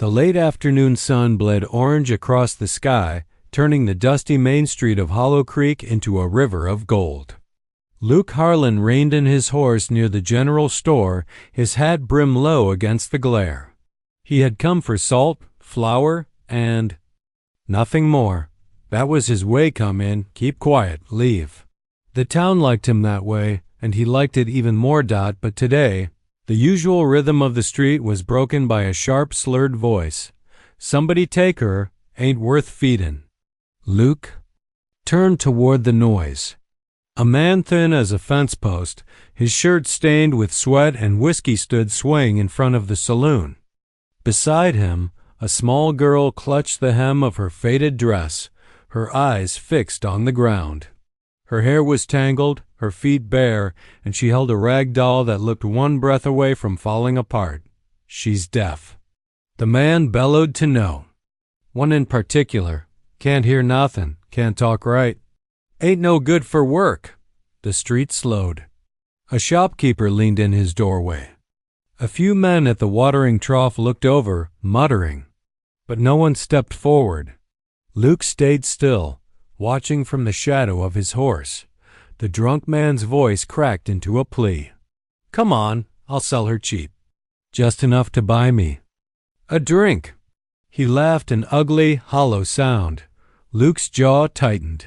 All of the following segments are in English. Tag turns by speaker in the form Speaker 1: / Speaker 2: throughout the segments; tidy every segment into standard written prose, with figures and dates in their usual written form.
Speaker 1: The late afternoon sun bled orange across the sky, turning the dusty main street of Hollow Creek into a river of gold. Luke Harlan reined in his horse near the general store, his hat brim low against the glare. He had come for salt, flour, and nothing more. That was his way. Come in, keep quiet, leave. The town liked him that way, and he liked it even more. But today, the usual rhythm of the street was broken by a sharp, slurred voice. Somebody take her, ain't worth feedin'. Luke turned toward the noise. A man thin as a fence post, his shirt stained with sweat and whiskey, stood swaying in front of the saloon. Beside him, a small girl clutched the hem of her faded dress, her eyes fixed on the ground. Her hair was tangled, her feet bare, and she held a rag doll that looked one breath away from falling apart. She's deaf. The man bellowed to know. One in particular. Can't hear nothin', can't talk right. Ain't no good for work. The street slowed. A shopkeeper leaned in his doorway. A few men at the watering trough looked over, muttering, but no one stepped forward. Luke stayed still, watching from the shadow of his horse. The drunk man's voice cracked into a plea. Come on, I'll sell her cheap. Just enough to buy me a drink. He laughed, an ugly, hollow sound. Luke's jaw tightened.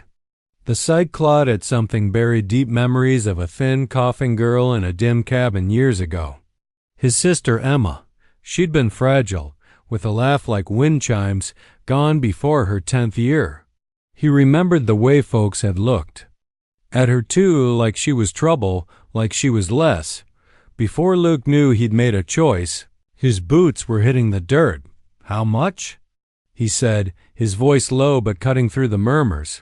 Speaker 1: The sight clawed at something buried deep, memories of a thin, coughing girl in a dim cabin years ago. His sister Emma. She'd been fragile, with a laugh like wind chimes, gone before her 10th year. He remembered the way folks had looked at her too, like she was trouble, like she was less. Before Luke knew he'd made a choice, his boots were hitting the dirt. How much? He said, his voice low but cutting through the murmurs.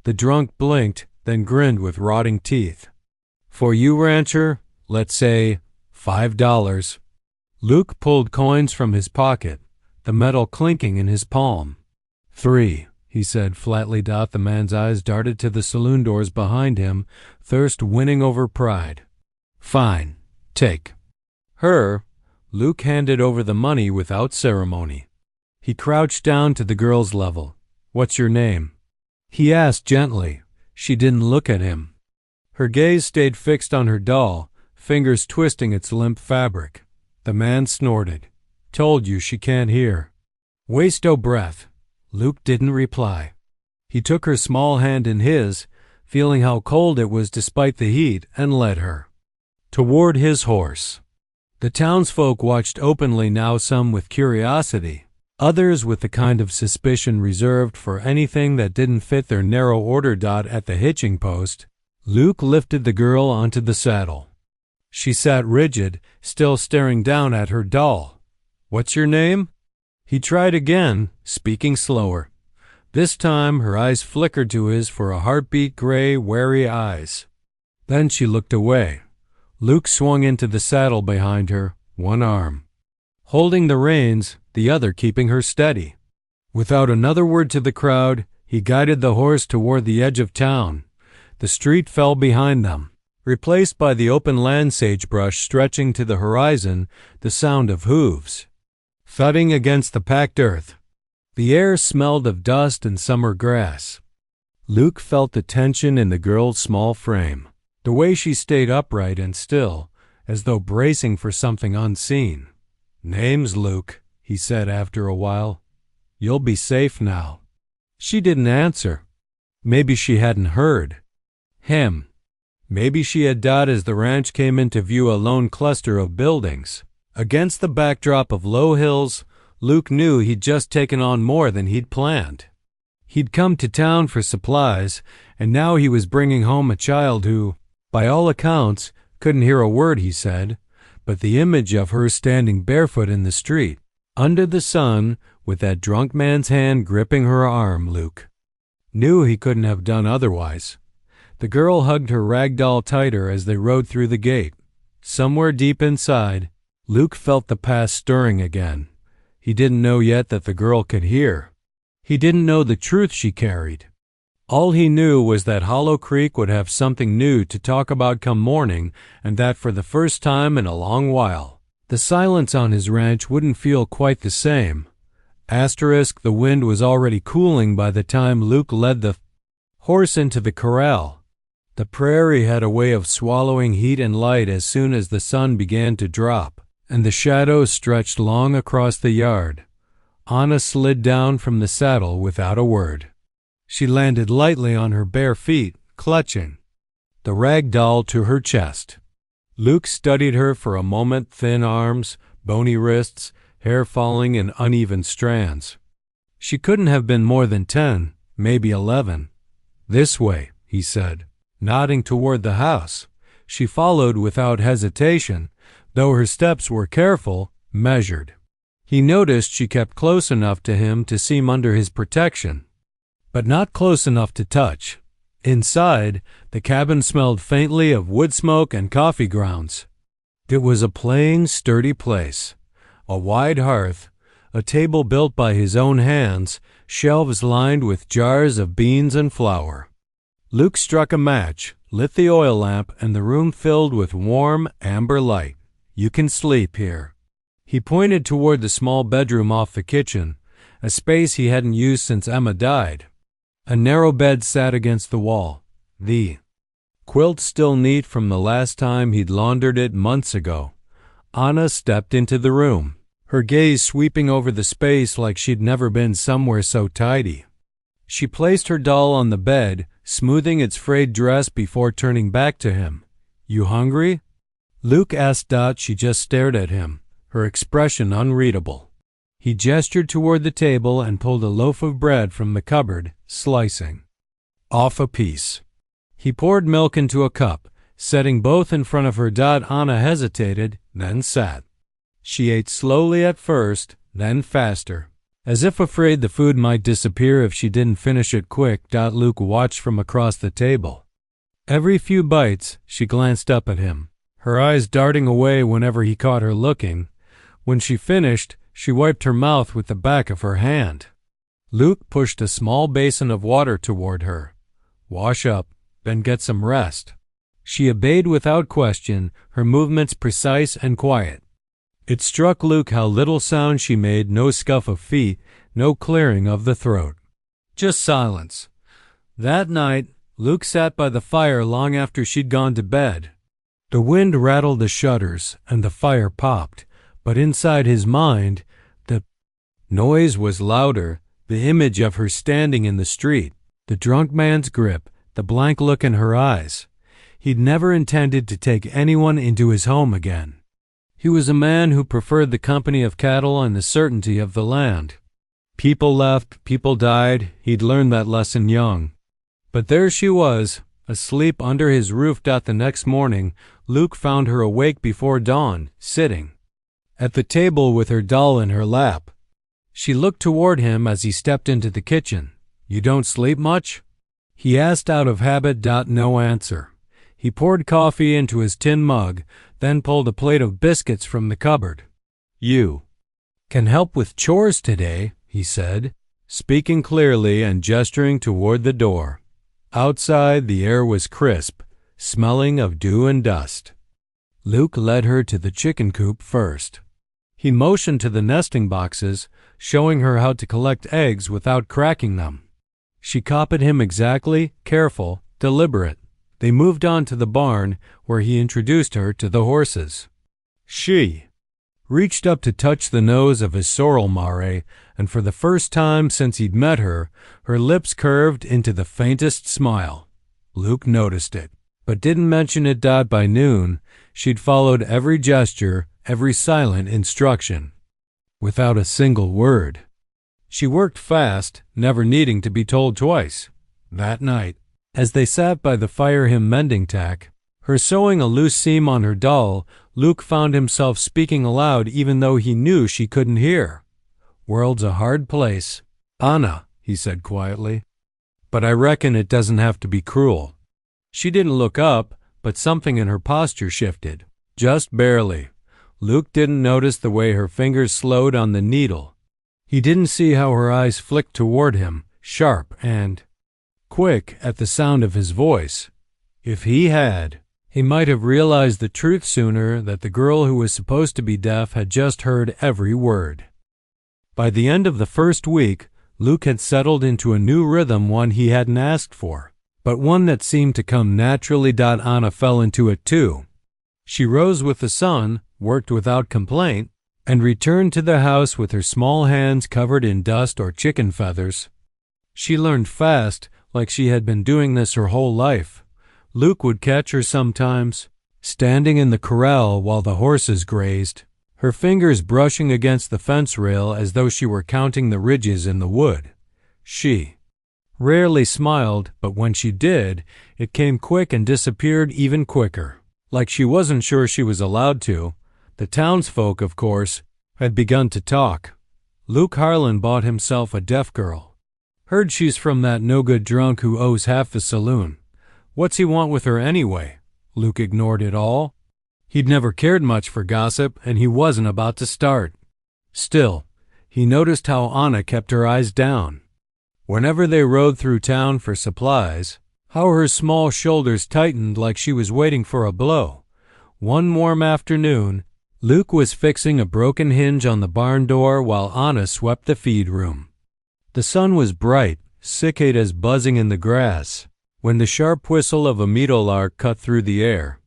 Speaker 1: The drunk blinked, then grinned with rotting teeth. For you, rancher, let's say $5. Luke pulled coins from his pocket, the metal clinking in his palm. 3, he said flatly. The man's eyes darted to the saloon doors behind him, thirst winning over pride. Fine, take her. Luke handed over the money without ceremony. He crouched down to the girl's level. What's your name? He asked gently. She didn't look at him. Her gaze stayed fixed on her doll, fingers twisting its limp fabric. The man snorted. Told you she can't hear. Waste o' breath. Luke didn't reply. He took her small hand in his, feeling how cold it was despite the heat, and led her toward his horse. The townsfolk watched openly now, some with curiosity, others with the kind of suspicion reserved for anything that didn't fit their narrow order. At the hitching post, Luke lifted the girl onto the saddle. She sat rigid, still staring down at her doll. What's your name? He tried again, speaking slower. This time her eyes flickered to his for a heartbeat, gray, wary eyes. Then she looked away. Luke swung into the saddle behind her, one arm holding the reins, the other keeping her steady. Without another word to the crowd, he guided the horse toward the edge of town. The street fell behind them, replaced by the open land, sagebrush stretching to the horizon, the sound of hooves thudding against the packed earth. The air smelled of dust and summer grass. Luke felt the tension in the girl's small frame, the way she stayed upright and still, as though bracing for something unseen. Name's Luke, he said after a while. You'll be safe now. She didn't answer. Maybe she hadn't heard him. Maybe she had died as the ranch came into view, a lone cluster of buildings. Against the backdrop of low hills, Luke knew he'd just taken on more than he'd planned. He'd come to town for supplies, and now he was bringing home a child who, by all accounts, couldn't hear a word he said, but the image of her standing barefoot in the street, under the sun, with that drunk man's hand gripping her arm, Luke knew he couldn't have done otherwise. The girl hugged her rag doll tighter as they rode through the gate. Somewhere deep inside, Luke felt the past stirring again. He didn't know yet that the girl could hear. He didn't know the truth she carried. All he knew was that Hollow Creek would have something new to talk about come morning, and that for the first time in a long while, The silence on his ranch wouldn't feel quite the same. The wind was already cooling by the time Luke led the horse into the corral. The prairie had a way of swallowing heat and light as soon as the sun began to drop, and the shadows stretched long across the yard. Anna slid down from the saddle without a word. She landed lightly on her bare feet, clutching the rag doll to her chest. Luke studied her for a moment, thin arms, bony wrists, hair falling in uneven strands. She couldn't have been more than 10, maybe 11. "This way," he said, nodding toward the house. She followed without hesitation, though her steps were careful, measured. He noticed she kept close enough to him to seem under his protection, but not close enough to touch. Inside, the cabin smelled faintly of wood smoke and coffee grounds. It was a plain, sturdy place. A wide hearth, a table built by his own hands, shelves lined with jars of beans and flour. Luke struck a match, lit the oil lamp, and the room filled with warm, amber light. "You can sleep here." He pointed toward the small bedroom off the kitchen, a space he hadn't used since Emma died. A narrow bed sat against the wall, the quilt still neat from the last time he'd laundered it months ago. Anna stepped into the room, her gaze sweeping over the space like she'd never been somewhere so tidy. She placed her doll on the bed, smoothing its frayed dress before turning back to him. "You hungry?" Luke asked. She just stared at him, her expression unreadable. He gestured toward the table and pulled a loaf of bread from the cupboard, slicing off a piece. He poured milk into a cup, setting both in front of her. Anna hesitated, then sat. She ate slowly at first, then faster, as if afraid the food might disappear if she didn't finish it quick. Luke watched from across the table. Every few bites, she glanced up at him, her eyes darting away whenever he caught her looking. When she finished, she wiped her mouth with the back of her hand. Luke pushed a small basin of water toward her. "Wash up, then get some rest." She obeyed without question, her movements precise and quiet. It struck Luke how little sound she made, no scuff of feet, no clearing of the throat. Just silence. That night, Luke sat by the fire long after she'd gone to bed. The wind rattled the shutters and the fire popped, but inside his mind, the noise was louder, the image of her standing in the street, the drunk man's grip, the blank look in her eyes. He'd never intended to take anyone into his home again. He was a man who preferred the company of cattle and the certainty of the land. People left, people died, he'd learned that lesson young. But there she was, asleep under his roof. The next morning, Luke found her awake before dawn, sitting at the table with her doll in her lap. She looked toward him as he stepped into the kitchen. "You don't sleep much?" he asked out of habit. No answer. He poured coffee into his tin mug, then pulled a plate of biscuits from the cupboard. "You can help with chores today," he said, speaking clearly and gesturing toward the door. Outside, the air was crisp, smelling of dew and dust. Luke led her to the chicken coop first. He motioned to the nesting boxes, showing her how to collect eggs without cracking them. She copied him exactly, careful, deliberate. They moved on to the barn, where he introduced her to the horses. She reached up to touch the nose of his sorrel mare, and for the first time since he'd met her, her lips curved into the faintest smile. Luke noticed it, but didn't mention it. By noon, she'd followed every gesture, every silent instruction, without a single word. She worked fast, never needing to be told twice. That night, as they sat by the fire, him mending tack, her sewing a loose seam on her doll, Luke found himself speaking aloud even though he knew she couldn't hear. "World's a hard place, Anna," he said quietly, "but I reckon it doesn't have to be cruel." She didn't look up, but something in her posture shifted, just barely. Luke didn't notice the way her fingers slowed on the needle. He didn't see how her eyes flicked toward him, sharp and quick at the sound of his voice. If he had, He might have realized the truth sooner, that the girl who was supposed to be deaf had just heard every word. By the end of the first week, Luke had settled into a new rhythm, one he hadn't asked for, but one that seemed to come naturally. Anna fell into it too. She rose with the sun, worked without complaint, and returned to the house with her small hands covered in dust or chicken feathers. She learned fast, like she had been doing this her whole life. Luke would catch her sometimes, standing in the corral while the horses grazed, her fingers brushing against the fence rail as though she were counting the ridges in the wood. She rarely smiled, but when she did, it came quick and disappeared even quicker, like she wasn't sure she was allowed to. The townsfolk, of course, had begun to talk. Luke Harlan bought himself a deaf girl. Heard she's from that no-good drunk who owes half the saloon. What's he want with her anyway? Luke ignored it all. He'd never cared much for gossip, and he wasn't about to start. Still, he noticed how Anna kept her eyes down. Whenever they rode through town for supplies, how her small shoulders tightened like she was waiting for a blow. One warm afternoon, Luke was fixing a broken hinge on the barn door while Anna swept the feed room. The sun was bright, cicadas buzzing in the grass, when the sharp whistle of a meadowlark cut through the air.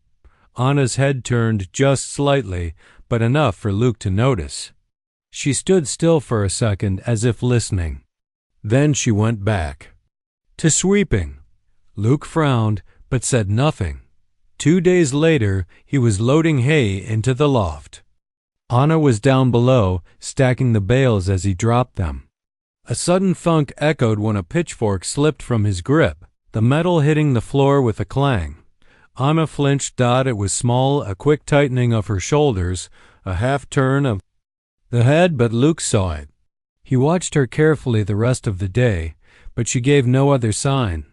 Speaker 1: Anna's head turned just slightly, but enough for Luke to notice. She stood still for a second as if listening. Then she went back to sweeping. Luke frowned, but said nothing. 2 days later, he was loading hay into the loft. Anna was down below, stacking the bales as he dropped them. A sudden thunk echoed when a pitchfork slipped from his grip, the metal hitting the floor with a clang. Anna flinched. It was small, a quick tightening of her shoulders, a half turn of the head, but Luke saw it. He watched her carefully the rest of the day, but she gave no other sign.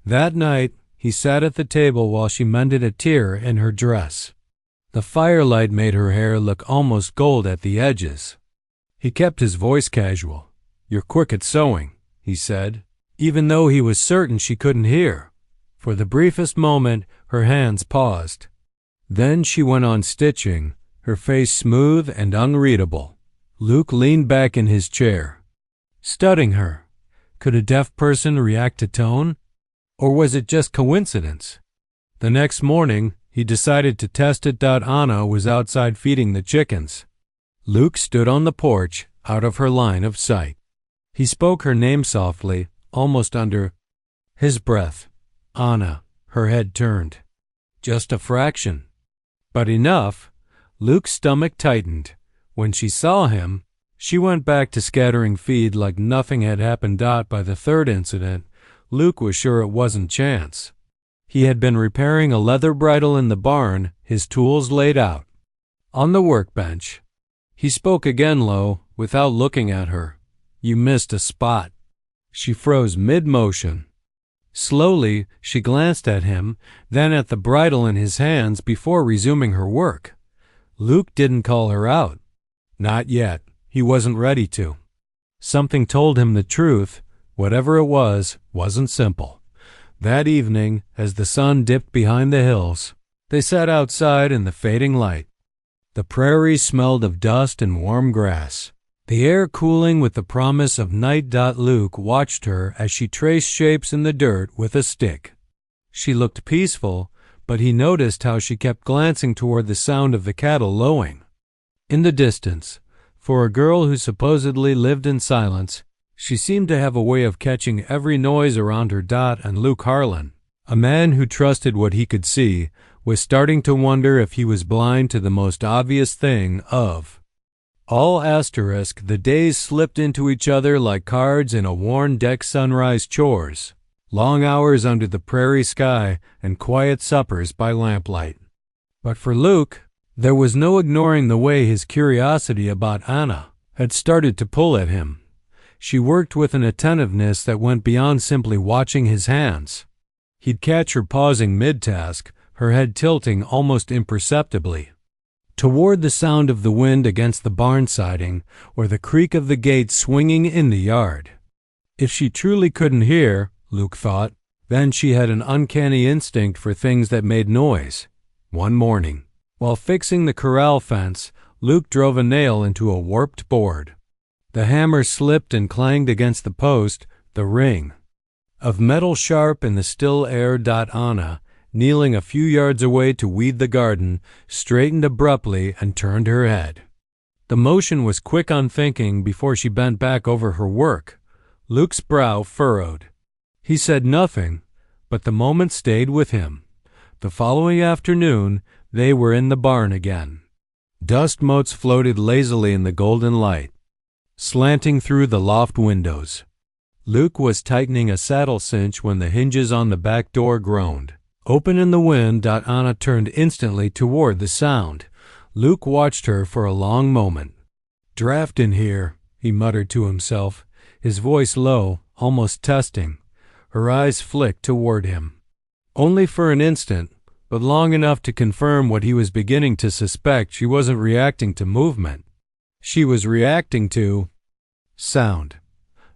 Speaker 1: That night, he sat at the table while she mended a tear in her dress. The firelight made her hair look almost gold at the edges. He kept his voice casual. "You're quick at sewing," he said, even though he was certain she couldn't hear. For the briefest moment, her hands paused. Then she went on stitching, her face smooth and unreadable. Luke leaned back in his chair, studying her. Could a deaf person react to tone? Or was it just coincidence? The next morning, he decided to test it. Anna was outside feeding the chickens. Luke stood on the porch, out of her line of sight. He spoke her name softly, almost under his breath. Anna. Her head turned. Just a fraction. But enough. Luke's stomach tightened. When she saw him, she went back to scattering feed like nothing had happened. By the third incident, Luke was sure it wasn't chance. He had been repairing a leather bridle in the barn, his tools laid out on the workbench. He spoke again low, without looking at her. "You missed a spot." She froze mid-motion. Slowly, she glanced at him, then at the bridle in his hands before resuming her work. Luke didn't call her out. Not yet. He wasn't ready to. Something told him the truth, whatever it was, wasn't simple. That evening, as the sun dipped behind the hills, they sat outside in the fading light. The prairie smelled of dust and warm grass, the air cooling with the promise of night. Luke watched her as she traced shapes in the dirt with a stick. She looked peaceful, but he noticed how she kept glancing toward the sound of the cattle lowing. In the distance, for a girl who supposedly lived in silence, she seemed to have a way of catching every noise around her. And Luke Harlan, a man who trusted what he could see, was starting to wonder if he was blind to the most obvious thing of all. The days slipped into each other like cards in a worn deck. Sunrise chores, long hours under the prairie sky, and quiet suppers by lamplight. But for Luke, there was no ignoring the way his curiosity about Anna had started to pull at him. She worked with an attentiveness that went beyond simply watching his hands. He'd catch her pausing mid-task, her head tilting almost imperceptibly toward the sound of the wind against the barn siding or the creak of the gate swinging in the yard. If she truly couldn't hear, Luke thought, then she had an uncanny instinct for things that made noise. One morning, while fixing the corral fence, Luke drove a nail into a warped board. The hammer slipped and clanged against the post, the ring of metal sharp in the still air. Anna, kneeling a few yards away to weed the garden, straightened abruptly and turned her head. The motion was quick, unthinking, before she bent back over her work. Luke's brow furrowed. He said nothing, but the moment stayed with him. The following afternoon, they were in the barn again. Dust motes floated lazily in the golden light, slanting through the loft windows. Luke was tightening a saddle cinch when the hinges on the back door groaned. Open in the wind. Anna turned instantly toward the sound. Luke watched her for a long moment. "Draft in here," he muttered to himself, his voice low, almost testing. Her eyes flicked toward him. Only for an instant, but long enough to confirm what he was beginning to suspect. She wasn't reacting to movement. She was reacting to sound.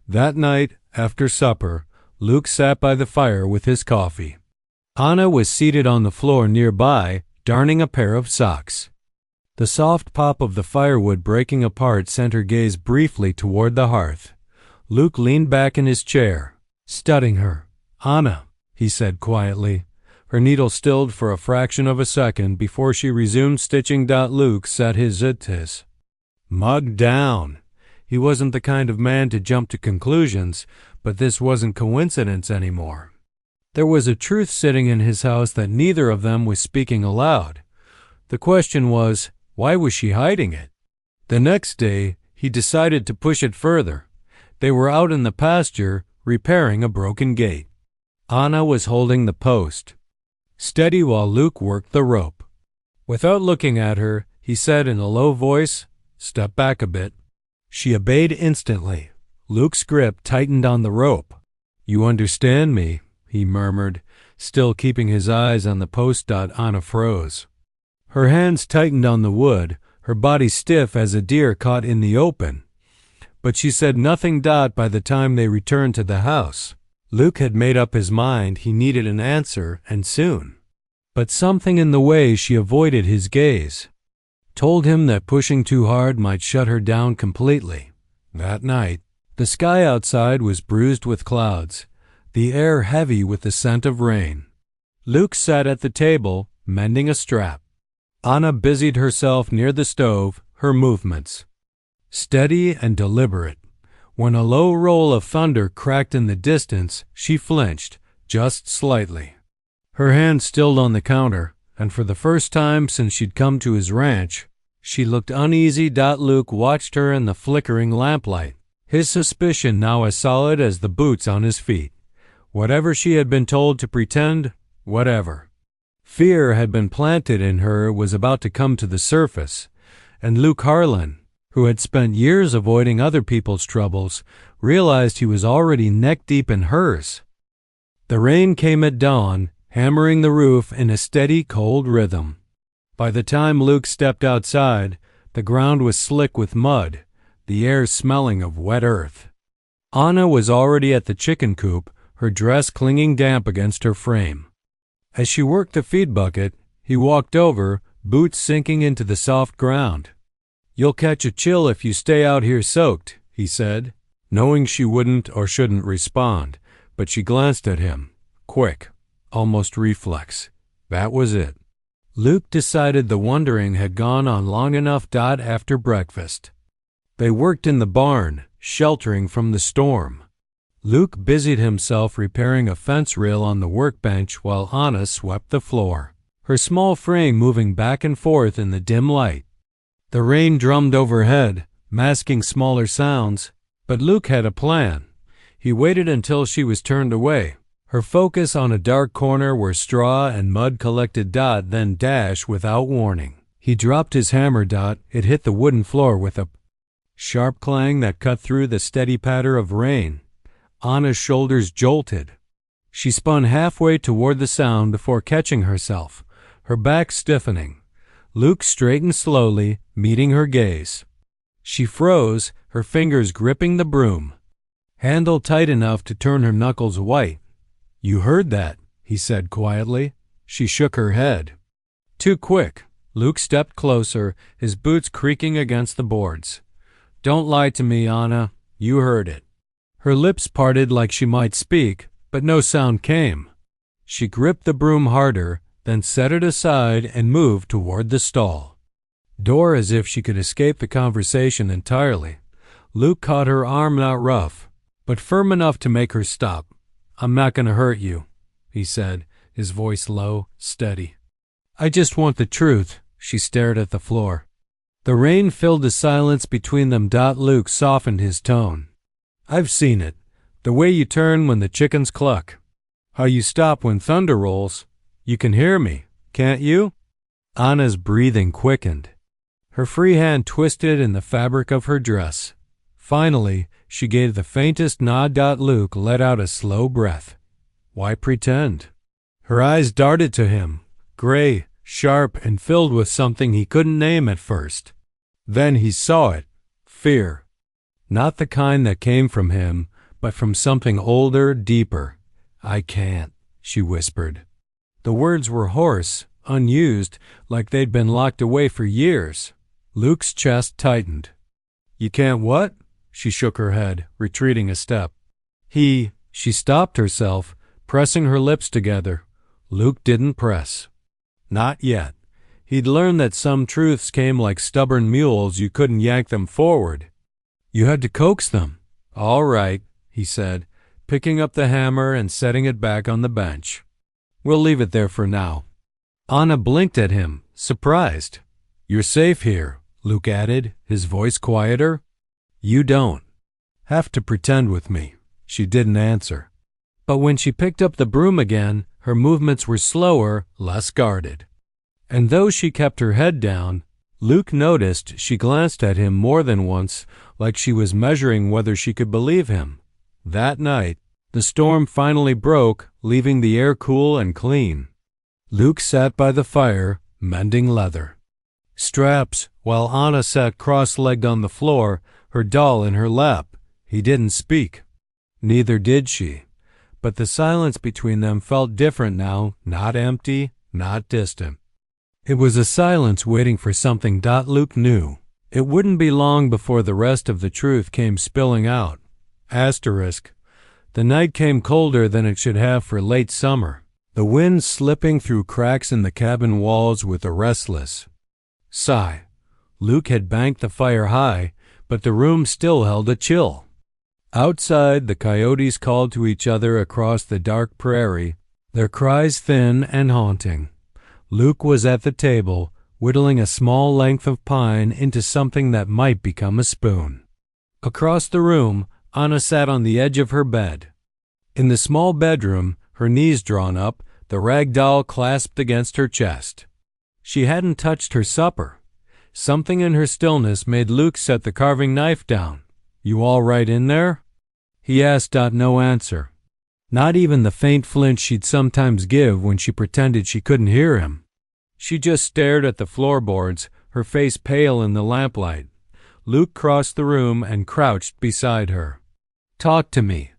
Speaker 1: That night, after supper, Luke sat by the fire with his coffee. Anna was seated on the floor nearby, darning a pair of socks. The soft pop of the firewood breaking apart sent her gaze briefly toward the hearth. Luke leaned back in his chair, studying her. "Anna," he said quietly. Her needle stilled for a fraction of a second before she resumed stitching. Luke set his mug down. He wasn't the kind of man to jump to conclusions, but this wasn't coincidence anymore. There was a truth sitting in his house that neither of them was speaking aloud. The question was, why was she hiding it? The next day, he decided to push it further. They were out in the pasture, repairing a broken gate. Anna was holding the post, steady while Luke worked the rope. Without looking at her, he said in a low voice, "Step back a bit." She obeyed instantly. Luke's grip tightened on the rope. "You understand me," he murmured, still keeping his eyes on the post. Anna froze. Her hands tightened on the wood, her body stiff as a deer caught in the open. But she said nothing. By the time they returned to the house, Luke had made up his mind he needed an answer, and soon. But something in the way she avoided his gaze told him that pushing too hard might shut her down completely. That night, the sky outside was bruised with clouds, the air heavy with the scent of rain. Luke sat at the table, mending a strap. Anna busied herself near the stove, her movements steady and deliberate. When a low roll of thunder cracked in the distance, she flinched, just slightly. Her hand stilled on the counter, and for the first time since she'd come to his ranch, she looked uneasy. Luke watched her in the flickering lamplight, his suspicion now as solid as the boots on his feet. Whatever she had been told to pretend, whatever fear had been planted in her was about to come to the surface, and Luke Harlan, who had spent years avoiding other people's troubles, realized he was already neck-deep in hers. The rain came at dawn, hammering the roof in a steady, cold rhythm. By the time Luke stepped outside, the ground was slick with mud, the air smelling of wet earth. Anna was already at the chicken coop, her dress clinging damp against her frame. As she worked the feed bucket, he walked over, boots sinking into the soft ground. "You'll catch a chill if you stay out here soaked," he said, knowing she wouldn't or shouldn't respond, but she glanced at him. Quick, almost reflex. That was it. Luke decided the wondering had gone on long enough. After breakfast, they worked in the barn, sheltering from the storm. Luke busied himself repairing a fence rail on the workbench while Anna swept the floor, her small frame moving back and forth in the dim light. The rain drummed overhead, masking smaller sounds, but Luke had a plan. He waited until she was turned away, her focus on a dark corner where straw and mud collected. Then dash without warning. He dropped his hammer. It hit the wooden floor with a sharp clang that cut through the steady patter of rain. Anna's shoulders jolted. She spun halfway toward the sound before catching herself, her back stiffening. Luke straightened slowly, meeting her gaze. She froze, her fingers gripping the broom, handle tight enough to turn her knuckles white. "You heard that," he said quietly. She shook her head. Too quick. Luke stepped closer, his boots creaking against the boards. Don't lie to me, Anna. You heard it. Her lips parted like she might speak, but no sound came. She gripped the broom harder, then set it aside and moved toward the stall. Door as if she could escape the conversation entirely. Luke caught her arm, not rough, but firm enough to make her stop. I'm not going to hurt you, he said, his voice low, steady. I just want the truth. She stared at the floor. The rain filled the silence between them. Luke softened his tone. I've seen it. The way you turn when the chickens cluck. How you stop when thunder rolls. You can hear me, can't you? Anna's breathing quickened. Her free hand twisted in the fabric of her dress. Finally, she gave the faintest nod. Luke let out a slow breath. Why pretend? Her eyes darted to him, gray, sharp, and filled with something he couldn't name at first. Then he saw it. Fear. Not the kind that came from him, but from something older, deeper. I can't, she whispered. The words were hoarse, unused, like they'd been locked away for years. Luke's chest tightened. You can't what? She shook her head, retreating a step. She stopped herself, pressing her lips together. Luke didn't press. Not yet. He'd learned that some truths came like stubborn mules. You couldn't yank them forward. You had to coax them. All right, he said, picking up the hammer and setting it back on the bench. We'll leave it there for now. Anna blinked at him, surprised. You're safe here, Luke added, his voice quieter. You don't have to pretend with me. She didn't answer. But when she picked up the broom again, her movements were slower, less guarded. And though she kept her head down, Luke noticed she glanced at him more than once, like she was measuring whether she could believe him. That night, the storm finally broke, leaving the air cool and clean. Luke sat by the fire, mending leather straps, while Anna sat cross-legged on the floor, her doll in her lap. He didn't speak. Neither did she. But the silence between them felt different now, not empty, not distant. It was a silence waiting for something. Luke knew. It wouldn't be long before the rest of the truth came spilling out. Asterisk. The night came colder than it should have for late summer, the wind slipping through cracks in the cabin walls with a restless sigh. Luke had banked the fire high, but the room still held a chill. Outside, the coyotes called to each other across the dark prairie, their cries thin and haunting. Luke was at the table, whittling a small length of pine into something that might become a spoon. Across the room, Anna sat on the edge of her bed. In the small bedroom, her knees drawn up, the rag doll clasped against her chest. She hadn't touched her supper. Something in her stillness made Luke set the carving knife down. You all right in there? He asked. No answer. Not even the faint flinch she'd sometimes give when she pretended she couldn't hear him. She just stared at the floorboards, her face pale in the lamplight. Luke crossed the room and crouched beside her. Talk to me.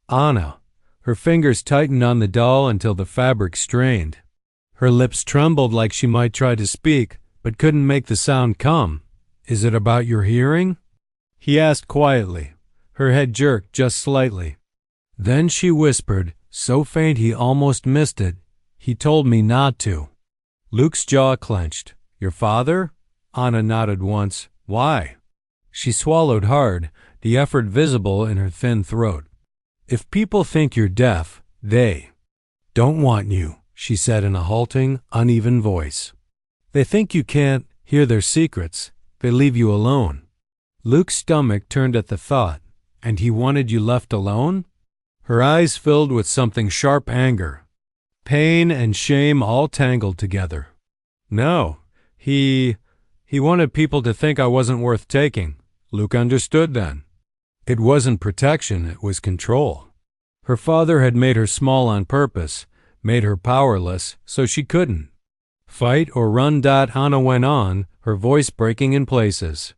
Speaker 1: Anna. Her fingers tightened on the doll until the fabric strained. Her lips trembled like she might try to speak, but couldn't make the sound come. Is it about your hearing? He asked quietly. Her head jerked just slightly. Then she whispered, so faint he almost missed it. He told me not to. Luke's jaw clenched. Your father? Anna nodded once. Why? She swallowed hard, the effort visible in her thin throat. If people think you're deaf, they don't want you, she said in a halting, uneven voice. They think you can't hear their secrets. They leave you alone. Luke's stomach turned at the thought. And he wanted you left alone? Her eyes filled with something sharp anger. Pain and shame all tangled together. No, he wanted people to think I wasn't worth taking. Luke understood then. It wasn't protection, it was control. Her father had made her small on purpose, made her powerless, so she couldn't fight or run. Anna went on, her voice breaking in places.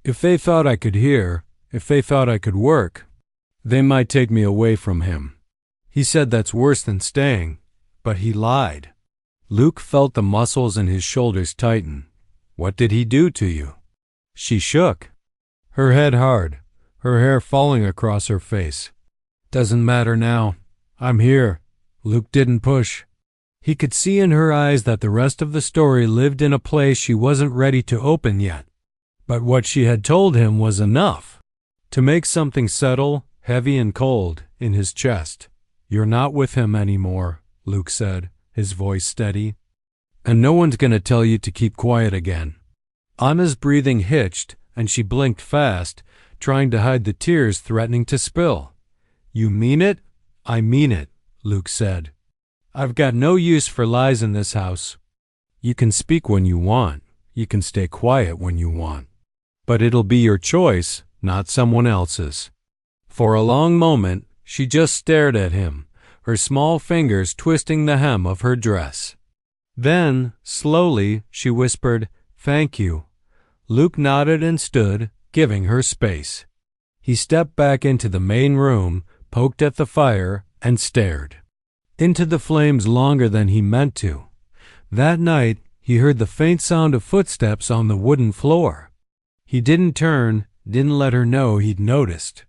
Speaker 1: If they thought I could hear, if they thought I could work, they might take me away from him. He said that's worse than staying, but he lied. Luke felt the muscles in his shoulders tighten. What did he do to you? She shook, her head hard, her hair falling across her face. Doesn't matter now. I'm here. Luke didn't push. He could see in her eyes that the rest of the story lived in a place she wasn't ready to open yet. But what she had told him was enough to make something settle, heavy and cold, in his chest. You're not with him anymore, Luke said, his voice steady. And no one's going to tell you to keep quiet again. Anna's breathing hitched, and she blinked fast, trying to hide the tears threatening to spill. You mean it? I mean it, Luke said. I've got no use for lies in this house. You can speak when you want. You can stay quiet when you want. But it'll be your choice, not someone else's. For a long moment, she just stared at him, her small fingers twisting the hem of her dress. Then, slowly, she whispered, "Thank you." Luke nodded and stood, giving her space. He stepped back into the main room, poked at the fire, and stared into the flames longer than he meant to. That night, he heard the faint sound of footsteps on the wooden floor. He didn't turn, didn't let her know he'd noticed.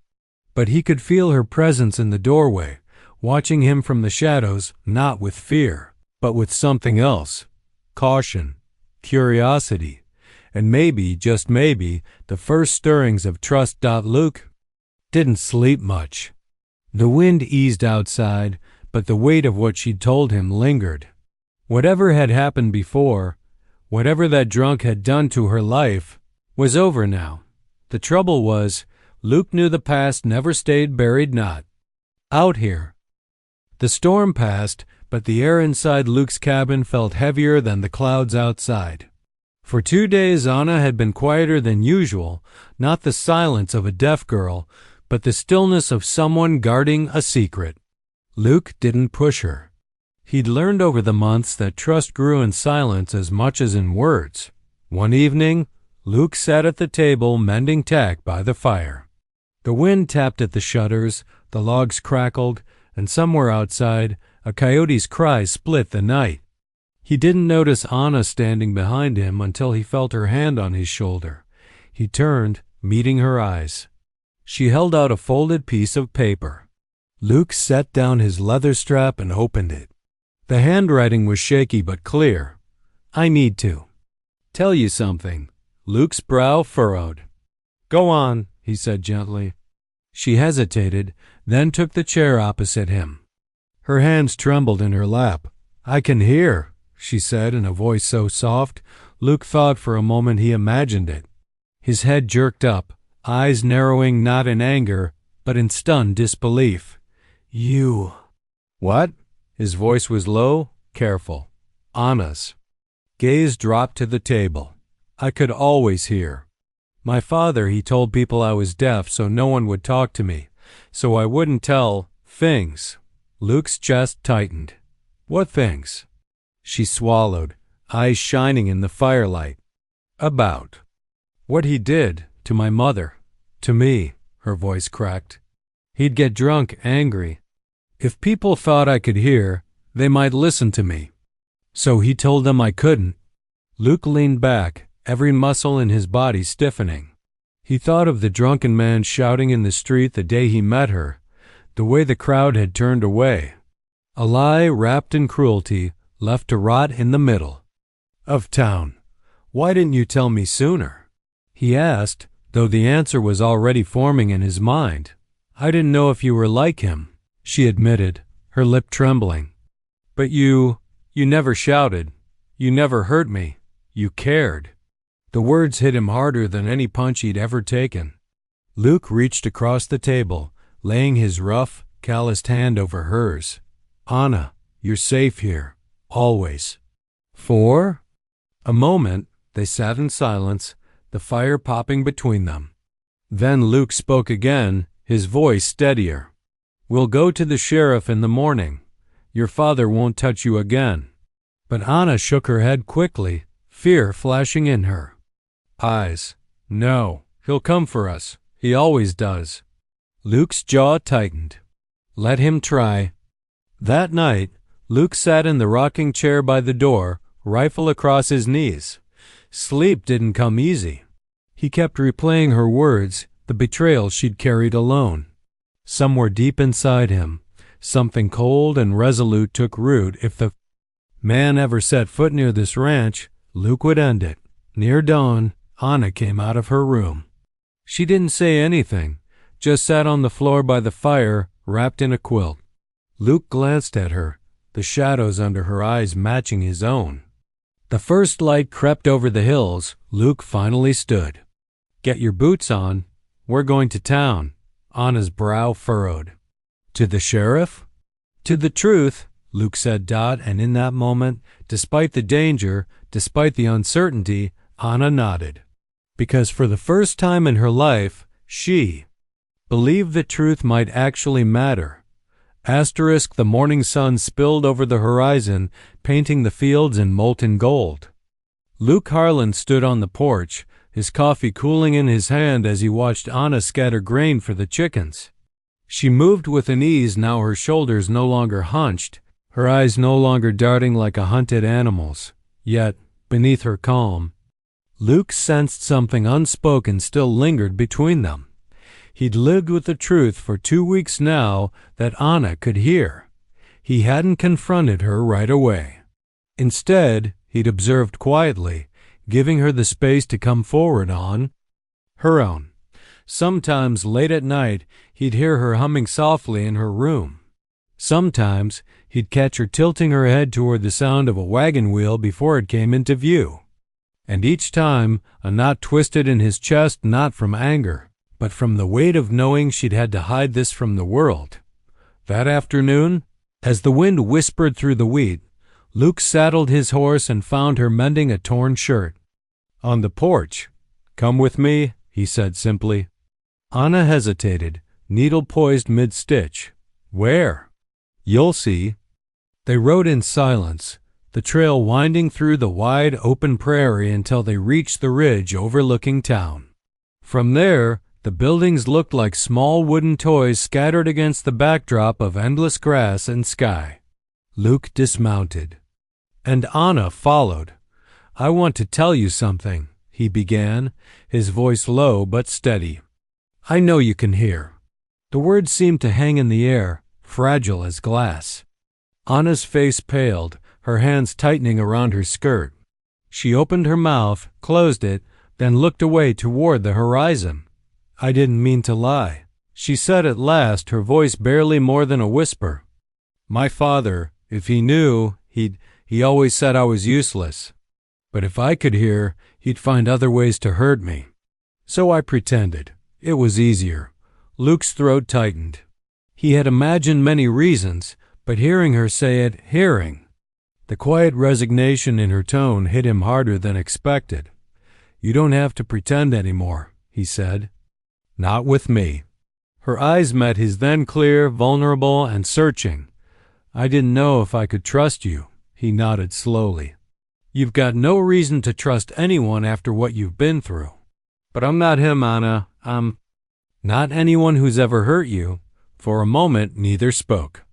Speaker 1: But he could feel her presence in the doorway, watching him from the shadows, not with fear, but with something else. Caution, curiosity, and maybe, just maybe, the first stirrings of trust. Luke didn't sleep much. The wind eased outside, but the weight of what she'd told him lingered. Whatever had happened before, whatever that drunk had done to her life, was over now. The trouble was, Luke knew the past never stayed buried not out here. The storm passed, but the air inside Luke's cabin felt heavier than the clouds outside. For 2 days Anna had been quieter than usual, not the silence of a deaf girl, but the stillness of someone guarding a secret. Luke didn't push her. He'd learned over the months that trust grew in silence as much as in words. One evening, Luke sat at the table mending tack by the fire. The wind tapped at the shutters, the logs crackled, and somewhere outside, a coyote's cry split the night. He didn't notice Anna standing behind him until he felt her hand on his shoulder. He turned, meeting her eyes. She held out a folded piece of paper. Luke set down his leather strap and opened it. The handwriting was shaky but clear. I need to tell you something. Luke's brow furrowed. Go on, he said gently. She hesitated, then took the chair opposite him. Her hands trembled in her lap. I can hear, she said in a voice so soft, Luke thought for a moment he imagined it. His head jerked up, eyes narrowing not in anger, but in stunned disbelief. You. What? His voice was low, careful. Anna's gaze dropped to the table. I could always hear. My father, he told people I was deaf so no one would talk to me, so I wouldn't tell things. Luke's chest tightened. What things? She swallowed, eyes shining in the firelight. About what he did to my mother, to me, her voice cracked. He'd get drunk, angry. If people thought I could hear, they might listen to me. So he told them I couldn't. Luke leaned back, every muscle in his body stiffening. He thought of the drunken man shouting in the street the day he met her, the way the crowd had turned away. A lie wrapped in cruelty, left to rot in the middle of town. Why didn't you tell me sooner? He asked, though the answer was already forming in his mind. I didn't know if you were like him, she admitted, her lip trembling. But you never shouted. You never hurt me. You cared. The words hit him harder than any punch he'd ever taken. Luke reached across the table, laying his rough, calloused hand over hers. Anna, you're safe here. Always. For a moment, they sat in silence, the fire popping between them. Then Luke spoke again, his voice steadier. We'll go to the sheriff in the morning. Your father won't touch you again. But Anna shook her head quickly, fear flashing in her eyes. No, he'll come for us. He always does. Luke's jaw tightened. Let him try. That night, Luke sat in the rocking chair by the door, rifle across his knees. Sleep didn't come easy. He kept replaying her words, the betrayal she'd carried alone. Somewhere deep inside him, something cold and resolute took root. If the man ever set foot near this ranch, Luke would end it. Near dawn, Anna came out of her room. She didn't say anything, just sat on the floor by the fire, wrapped in a quilt. Luke glanced at her, the shadows under her eyes matching his own. The first light crept over the hills. Luke finally stood. "Get your boots on. We're going to town." Anna's brow furrowed. "To the sheriff?" "To the truth," Luke said. And in that moment, despite the danger, despite the uncertainty, Anna nodded. Because for the first time in her life, she believed the truth might actually matter. The morning sun spilled over the horizon, painting the fields in molten gold. Luke Harlan stood on the porch, his coffee cooling in his hand as he watched Anna scatter grain for the chickens. She moved with an ease now, her shoulders no longer hunched, her eyes no longer darting like a hunted animal's. Yet, beneath her calm, Luke sensed something unspoken still lingered between them. He'd lived with the truth for 2 weeks now that Anna could hear. He hadn't confronted her right away. Instead, he'd observed quietly, giving her the space to come forward on her own. Sometimes, late at night, he'd hear her humming softly in her room. Sometimes, he'd catch her tilting her head toward the sound of a wagon wheel before it came into view. And each time, a knot twisted in his chest, not from anger, but from the weight of knowing she'd had to hide this from the world. That afternoon, as the wind whispered through the wheat, Luke saddled his horse and found her mending a torn shirt. On the porch. "Come with me," he said simply. Anna hesitated, needle poised mid-stitch. "Where?" "You'll see." They rode in silence, the trail winding through the wide open prairie until they reached the ridge overlooking town. From there, the buildings looked like small wooden toys scattered against the backdrop of endless grass and sky. Luke dismounted, and Anna followed. "I want to tell you something," he began, his voice low but steady. "I know you can hear." The words seemed to hang in the air, fragile as glass. Anna's face paled, her hands tightening around her skirt. She opened her mouth, closed it, then looked away toward the horizon. "I didn't mean to lie," she said at last, her voice barely more than a whisper. "My father, if he knew, he always said I was useless. But if I could hear, he'd find other ways to hurt me. So I pretended. It was easier." Luke's throat tightened. He had imagined many reasons, but hearing her say it, the quiet resignation in her tone hit him harder than expected. "You don't have to pretend anymore," he said. "Not with me." Her eyes met his, then clear, vulnerable, and searching. "I didn't know if I could trust you," he nodded slowly. "You've got no reason to trust anyone after what you've been through." "But I'm not him, Anna. I'm not anyone who's ever hurt you." For a moment, neither spoke.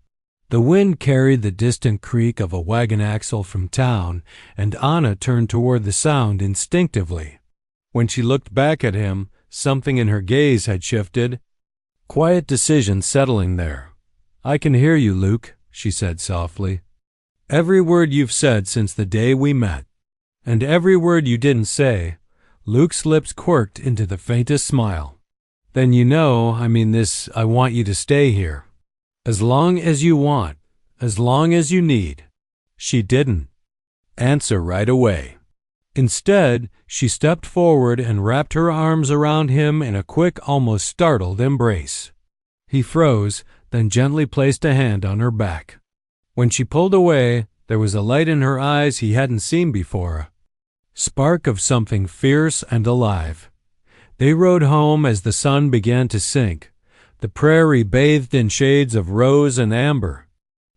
Speaker 1: The wind carried the distant creak of a wagon axle from town, and Anna turned toward the sound instinctively. When she looked back at him, something in her gaze had shifted, quiet decision settling there. "I can hear you, Luke," she said softly. "Every word you've said since the day we met. And every word you didn't say." Luke's lips quirked into the faintest smile. "Then you know, I mean this, I want you to stay here. As long as you want, as long as you need." She didn't answer right away. Instead, she stepped forward and wrapped her arms around him in a quick, almost startled embrace. He froze, then gently placed a hand on her back. When she pulled away, there was a light in her eyes he hadn't seen before, a spark of something fierce and alive. They rode home as the sun began to sink, the prairie bathed in shades of rose and amber.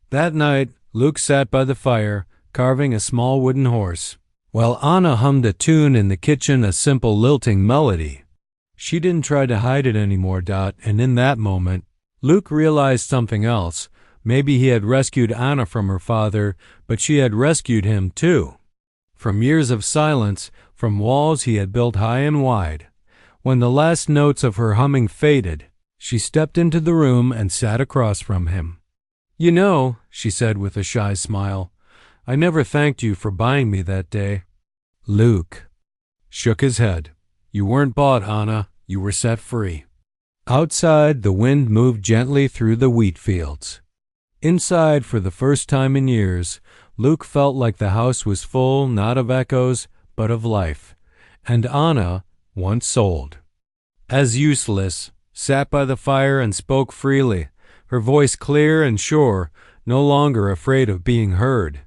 Speaker 1: That night, Luke sat by the fire, carving a small wooden horse, while Anna hummed a tune in the kitchen, a simple lilting melody. She didn't try to hide it anymore, and in that moment, Luke realized something else. Maybe he had rescued Anna from her father, but she had rescued him too. From years of silence, from walls he had built high and wide. When the last notes of her humming faded, she stepped into the room and sat across from him. "You know," she said with a shy smile, "I never thanked you for buying me that day." Luke shook his head. "You weren't bought, Anna. You were set free." Outside, the wind moved gently through the wheat fields. Inside, for the first time in years, Luke felt like the house was full not of echoes, but of life. And Anna, once sold, as useless, sat by the fire and spoke freely, her voice clear and sure, no longer afraid of being heard.